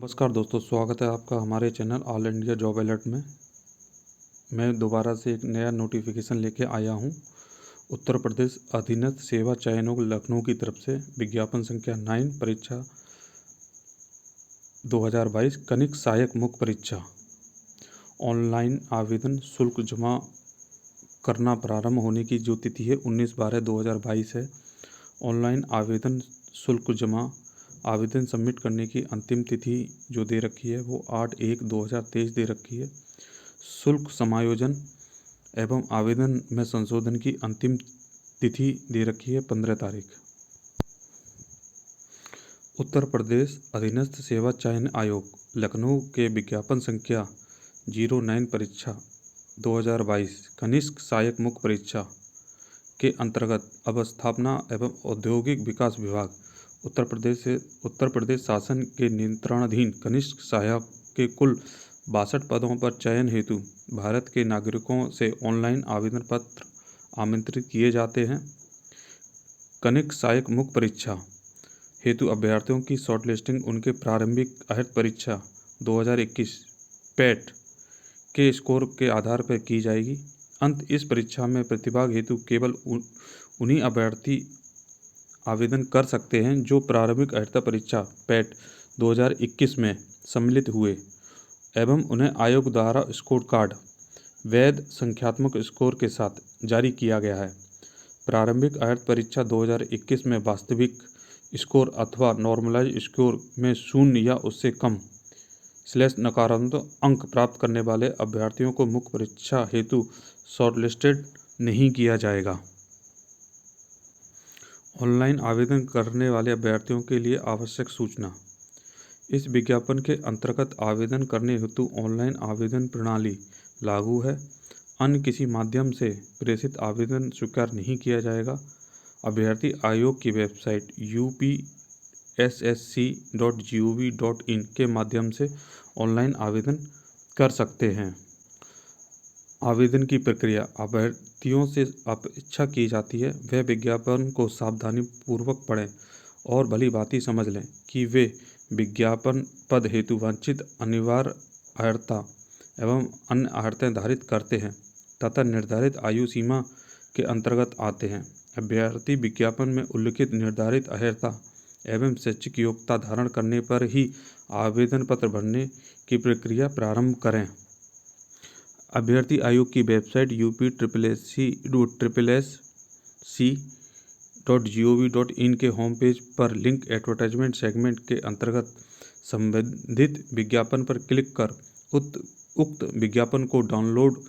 नमस्कार दोस्तों, स्वागत है आपका हमारे channel all India job alert में। मैं दोबारा से एक नया नोटिफिकेशन लेके आया हूं। उत्तर प्रदेश अधीनस्थ सेवा चयन लखनऊ की तरफ से विज्ञापन संख्या 9 परीक्षा 2022 कनिक सहायक मुख्य परीक्षा। ऑनलाइन आवेदन शुल्क जमा करना प्रारंभ होने की जो तिथि है 19/12/2022 है। ऑनलाइन आवेदन शुल्क जमा आवेदन सबमिट करने की अंतिम तिथि जो दे रखी है वो 8/1/2023 दे रखी है। शुल्क समायोजन एवं आवेदन में संशोधन की अंतिम तिथि दे रखी है 15 तारीख। उत्तर प्रदेश अधीनस्थ सेवा चयन आयोग लखनऊ के विज्ञापन संख्या 09 परीक्षा 2022 कनिष्क सहायक मुख्य परीक्षा के अंतर्गत अवस्थापना एवं औद्योगिक विकास विभाग उत्तर प्रदेश शासन के नियंत्रणाधीन कनिष्क सहायक के कुल 62 पदों पर चयन हेतु भारत के नागरिकों से ऑनलाइन आवेदन पत्र आमंत्रित किए जाते हैं। कनिष्क सहायक मुख्य परीक्षा हेतु अभ्यर्थियों की शॉर्टलिस्टिंग उनके प्रारंभिक अर्हता परीक्षा 2021 पैट के स्कोर के आधार पर की जाएगी। इस परीक्षा में प्रतिभाग हेतु केवल उन्हीं अभ्यर्थी आवेदन कर सकते हैं जो प्रारंभिक अर्हता परीक्षा पैट 2021 में सम्मिलित हुए एवं उन्हें आयोग द्वारा स्कोर कार्ड वैध संख्यात्मक स्कोर के साथ जारी किया गया है। प्रारंभिक अर्हता परीक्षा 2021 में वास्तविक स्कोर अथवा नॉर्मलाइज स्कोर में 0 या उससे कम / नकारात्मक अंक प्राप्त करने वाले अभ्यर्थियों को मुख्य परीक्षा हेतु शॉर्टलिस्टेड नहीं किया जाएगा। ऑनलाइन आवेदन करने वाले अभ्यर्थियों के लिए आवश्यक सूचना। इस विज्ञापन के अंतर्गत आवेदन करने हेतु ऑनलाइन आवेदन प्रणाली लागू है। अन्य किसी माध्यम से प्रेषित आवेदन स्वीकार नहीं किया जाएगा। अभ्यर्थी आयोग की वेबसाइट upssc.gov.in के माध्यम से ऑनलाइन आवेदन कर सकते हैं। आवेदन की प्रक्रिया अभ्यर्थियों से अपेक्षा की जाती है वह विज्ञापन को सावधानी पूर्वक पढ़ें और भली भांति समझ लें कि वे विज्ञापन पद हेतु वांछित अनिवार्य अर्हता एवं अन्य अर्हताएं धारित करते हैं तथा निर्धारित आयु सीमा के अंतर्गत आते हैं। अभ्यर्थी विज्ञापन में उल्लिखित निर्धारित अर्हता एवं शैक्षिक योग्यता धारण करने पर ही आवेदन पत्र भरने की प्रक्रिया प्रारंभ करें। अभ्यर्थी आयोग की वेबसाइट upssc.gov.in के होम पेज पर लिंक एडवर्टाइजमेंट सेगमेंट के अंतर्गत संबंधित विज्ञापन पर क्लिक कर उक्त विज्ञापन को डाउनलोड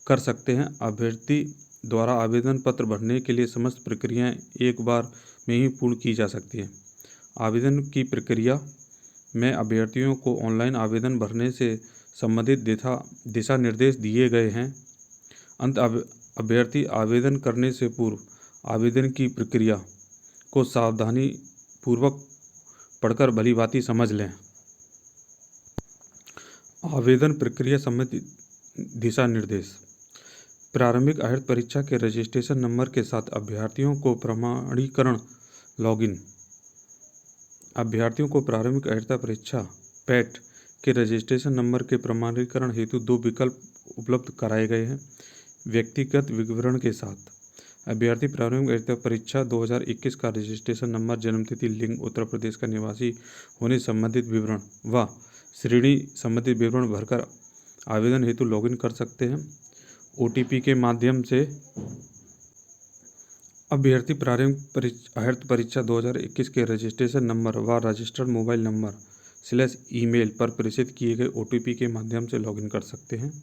कर सकते हैं। अभ्यर्थी द्वारा आवेदन पत्र भरने के लिए समस्त प्रक्रियाएं एक बार में ही पूर्ण की जा सकती है। आवेदन की प्रक्रिया में अभ्यर्थियों को ऑनलाइन आवेदन भरने से संबंधित दिशा निर्देश दिए गए हैं। अभ्यर्थी आवेदन करने से पूर्व आवेदन की प्रक्रिया को सावधानी पूर्वक पढ़कर भली भांति समझ लें। आवेदन प्रक्रिया संबंधी दिशा निर्देश। प्रारंभिक अर्हता परीक्षा के रजिस्ट्रेशन नंबर के साथ अभ्यर्थियों को प्रमाणीकरण लॉगिन। अभ्यर्थियों को प्रारंभिक अर्हता परीक्षा पैट के रजिस्ट्रेशन नंबर के प्रमाणीकरण हेतु 2 विकल्प उपलब्ध कराए गए हैं। व्यक्तिगत विवरण के साथ अभ्यर्थी प्रारंभिक अर्हता परीक्षा 2021 का रजिस्ट्रेशन नंबर, जन्मतिथि, लिंग, उत्तर प्रदेश का निवासी होने संबंधित विवरण व श्रेणी संबंधित विवरण भरकर आवेदन हेतु लॉगिन कर सकते हैं। OTP के माध्यम से अभ्यर्थी प्रारंभिक अर्हता परीक्षा 2021 के रजिस्ट्रेशन नंबर व रजिस्टर्ड मोबाइल नंबर / ईमेल पर प्रेषित किए गए OTP के माध्यम से लॉगिन कर सकते हैं।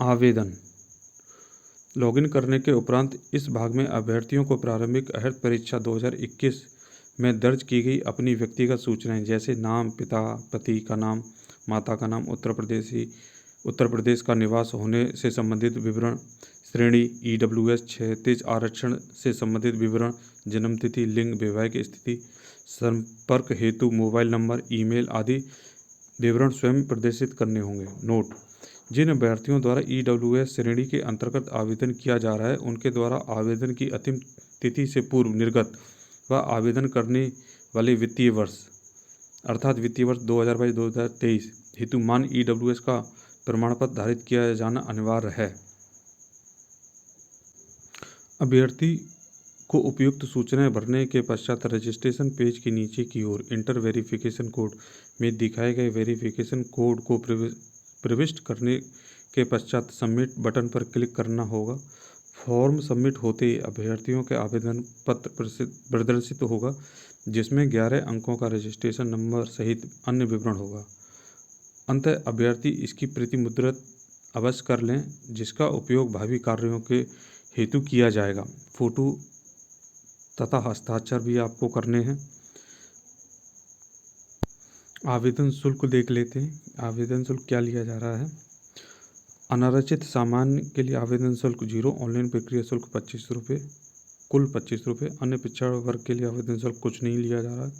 आवेदन लॉगिन करने के उपरांत इस भाग में अभ्यर्थियों को प्रारंभिक अर्हता परीक्षा 2021 में दर्ज की गई अपनी व्यक्तिगत सूचनाएं जैसे नाम, पिता पति का नाम, माता का नाम, उत्तर प्रदेश का निवास होने से संबंधित विवरण, श्रेणी EWS क्षैतिज आरक्षण से संबंधित विवरण, जन्मतिथि, लिंग, वैवाहिक स्थिति, संपर्क हेतु मोबाइल नंबर, ईमेल आदि विवरण स्वयं प्रदर्शित करने होंगे। नोट: जिन अभ्यर्थियों द्वारा EWS श्रेणी के अंतर्गत आवेदन किया जा रहा है उनके द्वारा आवेदन की अंतिम तिथि से पूर्व निर्गत व आवेदन करने वाले वित्तीय वर्ष अर्थात वित्तीय वर्ष 2022-2023 हेतु मान EWS का प्रमाण पत्र धारित किया जाना अनिवार्य है। अभ्यर्थी को उपयुक्त सूचनाएं भरने के पश्चात रजिस्ट्रेशन पेज के नीचे की ओर इंटर वेरिफिकेशन कोड में दिखाए गए वेरिफिकेशन कोड को प्रविष्ट करने के पश्चात सबमिट बटन पर क्लिक करना होगा। फॉर्म सबमिट होते ही अभ्यर्थियों के आवेदन पत्र प्रदर्शित होगा, जिसमें 11 अंकों का रजिस्ट्रेशन नंबर सहित अन्य विवरण होगा। अंततः अभ्यर्थी इसकी प्रति मुद्रित अवश्य कर लें, जिसका उपयोग भावी कार्यों के हेतु किया जाएगा। फोटो तथा हस्ताक्षर भी आपको करने हैं। आवेदन शुल्क देख लेते हैं। आवेदन शुल्क क्या लिया जा रहा है। अनारक्षित सामान्य के लिए आवेदन शुल्क 0, ऑनलाइन प्रक्रिया शुल्क 25 रुपये, कुल 25 रुपये। अन्य पिछड़ा वर्ग के लिए आवेदन शुल्क कुछ नहीं लिया जा रहा है।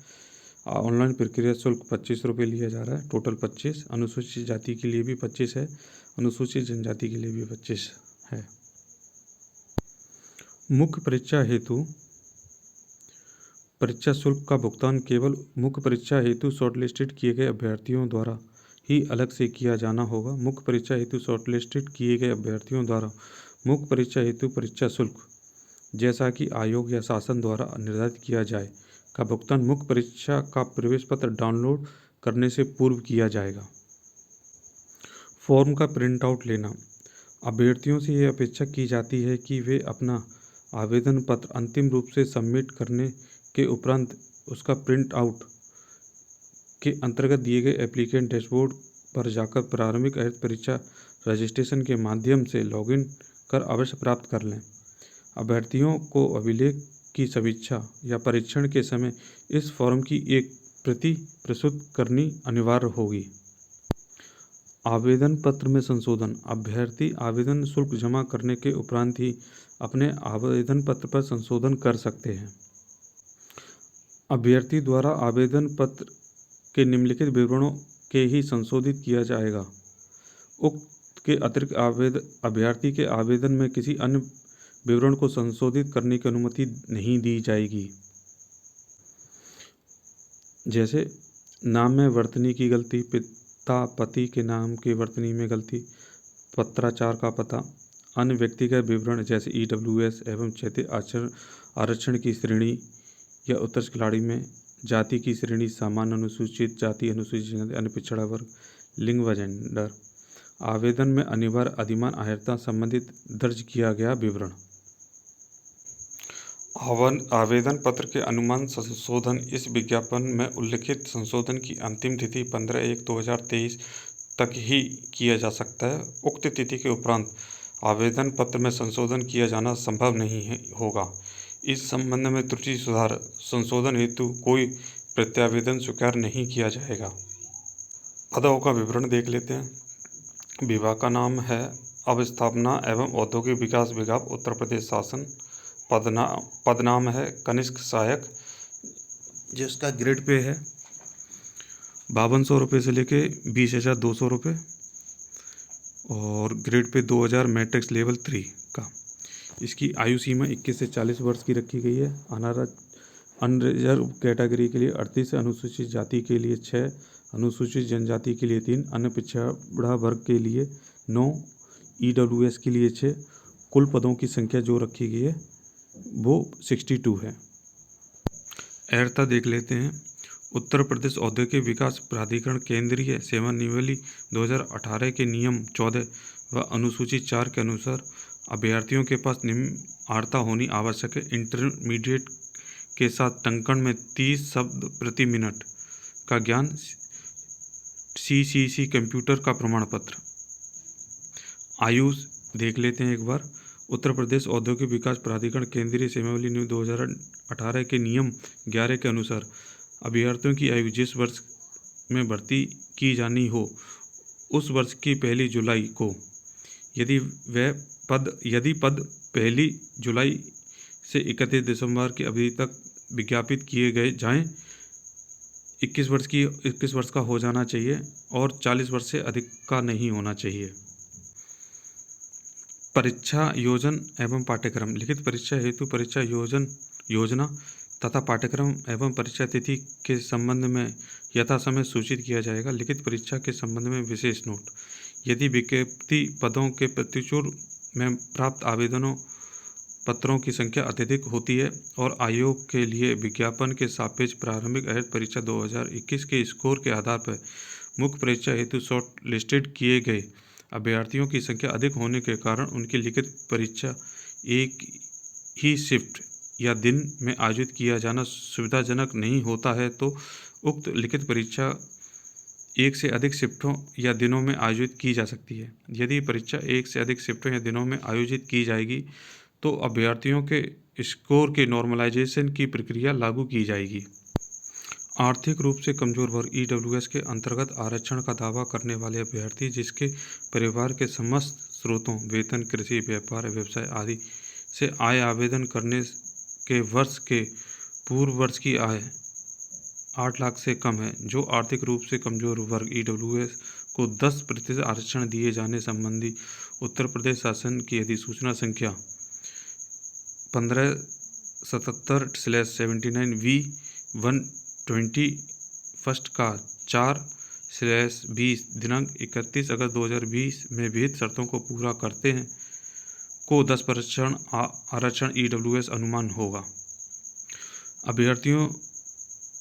ऑनलाइन प्रक्रिया शुल्क 25 रुपये लिया जा रहा है, टोटल 25। अनुसूचित जाति के लिए भी 25 है, अनुसूचित जनजाति के लिए भी 25 है। मुख्य परीक्षा हेतु परीक्षा शुल्क का भुगतान केवल मुख्य परीक्षा हेतु शॉर्टलिस्टेड किए गए अभ्यर्थियों द्वारा ही अलग से किया जाना होगा। मुख्य परीक्षा हेतु शॉर्टलिस्टेड किए गए अभ्यर्थियों द्वारा मुख्य परीक्षा हेतु परीक्षा शुल्क, जैसा कि आयोग या शासन द्वारा निर्धारित किया जाए, का भुगतान मुख्य परीक्षा का प्रवेश पत्र डाउनलोड करने से पूर्व किया जाएगा। फॉर्म का प्रिंट आउट लेना। अभ्यर्थियों से यह अपेक्षा की जाती है कि वे अपना आवेदन पत्र अंतिम रूप से सबमिट करने के उपरांत उसका प्रिंट आउट के अंतर्गत दिए गए एप्लीकेंट डैशबोर्ड पर जाकर प्रारंभिक अर्हता परीक्षा रजिस्ट्रेशन के माध्यम से लॉगिन कर अवश्य प्राप्त कर लें। अभ्यर्थियों को अभिलेख की समीक्षा या परीक्षण के समय इस फॉर्म की एक प्रति प्रस्तुत करनी अनिवार्य होगी। आवेदन पत्र में संशोधन। अभ्यर्थी आवेदन शुल्क जमा करने के उपरांत ही अपने आवेदन पत्र पर संशोधन कर सकते हैं। अभ्यर्थी द्वारा आवेदन पत्र के निम्नलिखित विवरणों के ही संशोधित किया जाएगा। उक्त के अतिरिक्त अभ्यर्थी के आवेदन में किसी अन्य विवरण को संशोधित करने की अनुमति नहीं दी जाएगी। जैसे नाम में वर्तनी की गलती, पिता पति के नाम के वर्तनी में गलती, पत्राचार का पता, अन्य व्यक्तिगत विवरण जैसे EWS एवं क्षेत्रीय आरक्षण की श्रेणी या उत्कर्ष खिलाड़ी में जाति की श्रेणी, सामान्य, अनुसूचित जाति, अनुसूचित जनजाति, अन्य पिछड़ा वर्ग, लिंग व जेंडर। आवेदन में अनिवार्य अधिमान अर्हता संबंधित दर्ज किया गया विवरण। आवेदन पत्र के अनुमान संशोधन। इस विज्ञापन में उल्लिखित संशोधन की अंतिम तिथि 15/1/2023 तक ही किया जा सकता है। उक्त तिथि के उपरांत आवेदन पत्र में संशोधन किया जाना संभव नहीं होगा। इस संबंध में त्रुटि सुधार संशोधन हेतु कोई प्रत्यावेदन स्वीकार नहीं किया जाएगा। पदों का विवरण देख लेते हैं। विभाग का नाम है अवस्थापना एवं औद्योगिक विकास विभाग, उत्तर प्रदेश शासन। पद नाम है कनिष्ठ सहायक, जिसका ग्रेड पे है 5200 रुपये से लेके 20,200 रुपये और ग्रेड पे 2000 मैट्रिक्स लेवल 3 का। इसकी आयु सीमा 21 से 40 वर्ष की रखी गई है। अनरिजर्व कैटेगरी के लिए 38, अनुसूचित जाति के लिए 6, अनुसूचित जनजाति के लिए 3, अन्य पिछड़ा वर्ग के लिए 9, EWS के लिए 6। कुल पदों की संख्या जो रखी गई है वो 62 है। अर्हता देख लेते हैं। उत्तर प्रदेश औद्योगिक विकास प्राधिकरण केंद्रीय सेवानिवृत्ति 2018 के नियम 14 व अनुसूची 4 के अनुसार अभ्यर्थियों के पास निम्न अर्हता होनी आवश्यक है। इंटरमीडिएट के साथ टंकण में 30 शब्द प्रति मिनट का ज्ञान, CCC कंप्यूटर का प्रमाण पत्र। आयु देख लेते हैं एक बार। उत्तर प्रदेश औद्योगिक विकास प्राधिकरण केंद्रीय सेवानिवृत्ति नियम 2018 के नियम 11 के अनुसार अभ्यर्थियों की आयु जिस वर्ष में भर्ती की जानी हो उस वर्ष की 1 जुलाई को, यदि पद 1 जुलाई से 31 दिसंबर की अवधि तक विज्ञापित किए गए जाएं, 21 वर्ष का हो जाना चाहिए और 40 वर्ष से अधिक का नहीं होना चाहिए। परीक्षा योजना एवं पाठ्यक्रम। लिखित परीक्षा हेतु परीक्षा योजना तथा पाठ्यक्रम एवं परीक्षा तिथि के संबंध में यथासमय सूचित किया जाएगा। लिखित परीक्षा के संबंध में विशेष नोट: यदि विज्ञप्ति पदों के प्रत्युत्तर में प्राप्त आवेदनों पत्रों की संख्या अत्यधिक होती है और आयोग के लिए विज्ञापन के सापेक्ष प्रारंभिक अर्हता परीक्षा 2021 के स्कोर के आधार पर मुख्य परीक्षा हेतु शॉर्ट लिस्टेड किए गए अभ्यर्थियों की संख्या अधिक होने के कारण उनकी लिखित परीक्षा एक ही शिफ्ट या दिन में आयोजित किया जाना सुविधाजनक नहीं होता है तो उक्त लिखित परीक्षा एक से अधिक शिफ्टों या दिनों में आयोजित की जा सकती है। यदि परीक्षा एक से अधिक शिफ्टों या दिनों में आयोजित की जाएगी तो अभ्यर्थियों के स्कोर के नॉर्मलाइजेशन की प्रक्रिया लागू की जाएगी। आर्थिक रूप से कमजोर वर्ग ईडब्ल्यूएस के अंतर्गत आरक्षण का दावा करने वाले अभ्यर्थी जिसके परिवार के समस्त स्रोतों वेतन, कृषि, व्यापार, व्यवसाय आदि से आय आवेदन करने के वर्ष के पूर्व वर्ष की आय 8 लाख से कम है, जो आर्थिक रूप से कमजोर वर्ग ईडब्ल्यूएस को 10% आरक्षण दिए जाने संबंधी उत्तर प्रदेश शासन की अधिसूचना संख्या 1577/79V121 का 4/20 दिनांक 31 अगस्त 2020 में विहित शर्तों को पूरा करते हैं को 10% आरक्षण ईडब्ल्यूएस अनुमान होगा। अभ्यर्थियों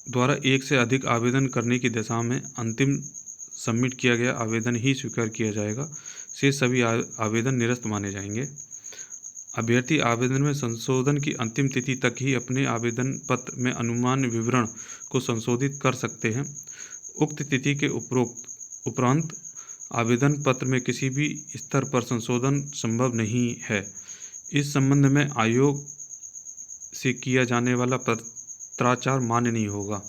द्वारा एक से अधिक आवेदन करने की दशा में अंतिम सबमिट किया गया आवेदन ही स्वीकार किया जाएगा। शेष सभी आवेदन निरस्त माने जाएंगे। अभ्यर्थी आवेदन में संशोधन की अंतिम तिथि तक ही अपने आवेदन पत्र में अनुमान विवरण को संशोधित कर सकते हैं। उक्त तिथि के उपरांत आवेदन पत्र में किसी भी स्तर पर संशोधन संभव नहीं है। इस संबंध में आयोग से किया जाने वाला पत्राचार मान्य नहीं होगा।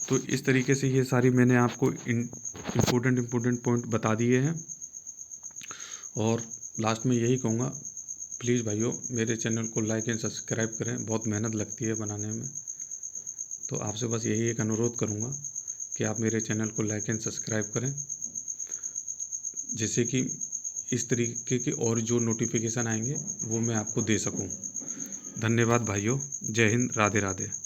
तो इस तरीके से ये सारी मैंने आपको इम्पोर्टेंट पॉइंट बता दिए हैं। और लास्ट में यही कहूँगा, प्लीज़ भाइयों मेरे चैनल को लाइक एंड सब्सक्राइब करें, बहुत मेहनत लगती है बनाने में। तो आपसे बस यही एक अनुरोध करूँगा कि आप मेरे चैनल को लाइक एंड सब्सक्राइब करें, जिससे कि इस तरीके के और जो नोटिफिकेशन आएंगे वो मैं आपको दे सकूं। धन्यवाद भाइयों, जय हिंद, राधे राधे।